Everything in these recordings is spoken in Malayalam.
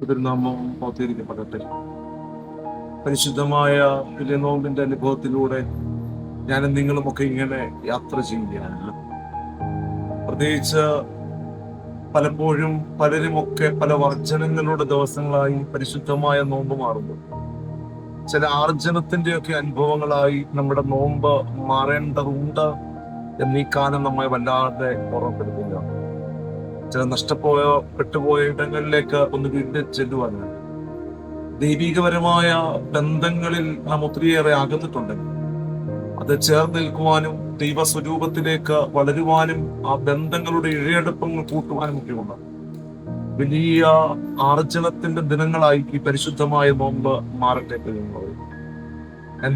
തിരുനാമം മഹത്വീകരിക്കപ്പെടട്ടെ. പരിശുദ്ധമായ വലിയ നോമ്പിന്റെ അനുഭവത്തിലൂടെ ഞാനും നിങ്ങളുമൊക്കെ ഇങ്ങനെ യാത്ര ചെയ്യുകയാണ്. പ്രത്യേകിച്ച് പലപ്പോഴും പലരുമൊക്കെ പല വർജനങ്ങളുടെ ദിവസങ്ങളായി പരിശുദ്ധമായ നോമ്പ് മാറുമ്പോൾ ചില ആർജനത്തിന്റെയൊക്കെ അനുഭവങ്ങളായി നമ്മുടെ നോമ്പ് മാറേണ്ടതുണ്ട് എന്നീ കാലം നമ്മെ വല്ലാതെ ഓർമ്മപ്പെടുത്തില്ല. ചില പെട്ടുപോയ ഇടങ്ങളിലേക്ക് ഒന്ന് വീണ്ടും ചെല്ലുവാനാണ്. ദൈവികപരമായ ബന്ധങ്ങളിൽ നാം ഒത്തിരിയേറെ അകന്നിട്ടുണ്ടെങ്കിൽ അത് ചേർന്ന് നിൽക്കുവാനും ദൈവസ്വരൂപത്തിലേക്ക് വളരുവാനും ആ ബന്ധങ്ങളുടെ ഇഴയെടുപ്പങ്ങൾ കൂട്ടുവാനും ഒക്കെയുണ്ട്. വലിയ ആർജനത്തിന്റെ ദിനങ്ങളായി ഈ പരിശുദ്ധമായ നോമ്പ് മാറട്ടെ.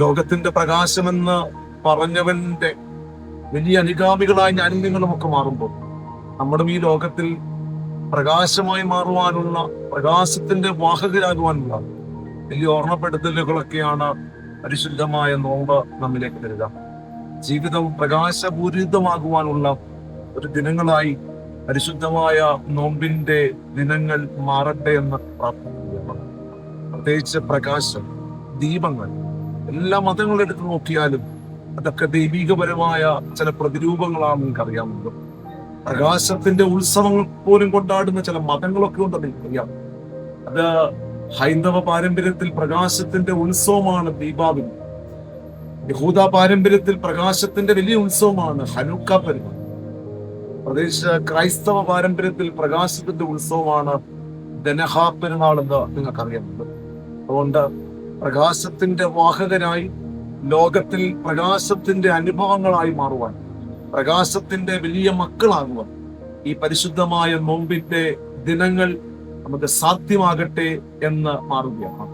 ലോകത്തിന്റെ പ്രകാശമെന്ന് പറഞ്ഞവന്റെ വലിയ അനുഗാമികളായി ഞാനും നിങ്ങളും ഒക്കെ മാറുമ്പോൾ നമ്മുടെ ഈ ലോകത്തിൽ പ്രകാശമായി മാറുവാനുള്ള, പ്രകാശത്തിന്റെ വാഹകരാകുവാനുള്ള വലിയ ഓർമ്മപ്പെടുത്തലുകളൊക്കെയാണ് പരിശുദ്ധമായ നോമ്പ് നമ്മിലേക്ക് തരിക. ജീവിതം പ്രകാശപൂരിതമാകുവാനുള്ള ഒരു ദിനങ്ങളായി പരിശുദ്ധമായ നോമ്പിന്റെ ദിനങ്ങൾ മാറട്ടെ എന്ന് പ്രാർത്ഥിക്കുകയാണ്. പ്രത്യേകിച്ച് പ്രകാശം, ദീപങ്ങൾ, എല്ലാ മതങ്ങളും എടുത്തു നോക്കിയാലും അതൊക്കെ ദൈവികപരമായ ചില പ്രതിരൂപങ്ങളാണ് നമുക്കറിയാവുന്നത്. പ്രകാശത്തിന്റെ ഉത്സവങ്ങൾ പോലും കൊണ്ടാടുന്ന ചില മതങ്ങളൊക്കെ ഉണ്ടെന്ന് എനിക്കറിയാം. അത് ഹൈന്ദവ പാരമ്പര്യത്തിൽ പ്രകാശത്തിന്റെ ഉത്സവമാണ് ദീപാവലി. യഹൂദ പാരമ്പര്യത്തിൽ പ്രകാശത്തിന്റെ വലിയ ഉത്സവമാണ് ഹനുക്ക പെരുന്നാൾ. പ്രത്യേകിച്ച് ക്രൈസ്തവ പാരമ്പര്യത്തിൽ പ്രകാശത്തിന്റെ ഉത്സവമാണ് ദനഹ പെരുന്നാൾ എന്ന് നിങ്ങൾക്കറിയാമുണ്ട്. അതുകൊണ്ട് പ്രകാശത്തിന്റെ വാഹകനായി ലോകത്തിൽ പ്രകാശത്തിന്റെ അനുഭവങ്ങളായി മാറുവാൻ, പ്രകാശത്തിന്റെ വലിയ മക്കളാകുവാൻ ഈ പരിശുദ്ധമായ നോമ്പിന്റെ ദിനങ്ങൾ നമുക്ക് സാധ്യമാകട്ടെ എന്ന് മാറുകയാണ്.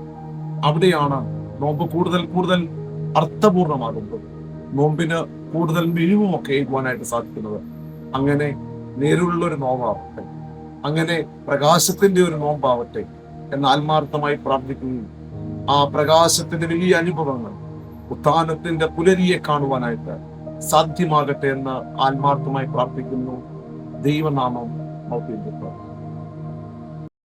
അവിടെയാണ് നോമ്പ് കൂടുതൽ കൂടുതൽ അർത്ഥപൂർണമാകുന്നത്, നോമ്പിന് കൂടുതൽ മിഴിവുമൊക്കെ എഴുതുവാനായിട്ട് സാധിക്കുന്നത്. അങ്ങനെ നേരിലുള്ള ഒരു നോമ്പാവട്ടെ, അങ്ങനെ പ്രകാശത്തിന്റെ ഒരു നോമ്പാവട്ടെ എന്ന് ആത്മാർത്ഥമായി പ്രാർത്ഥിക്കുകയും ആ പ്രകാശത്തിന്റെ വലിയ അനുഭവങ്ങൾ ഉത്ഥാനത്തിന്റെ പുലരിയെ കാണുവാനായിട്ട് സാധ്യമാകട്ടെ എന്ന് ആത്മാർത്ഥമായി പ്രാർത്ഥിക്കുന്നു. ദൈവനാമം മഹത്വീകരിക്കട്ടെ.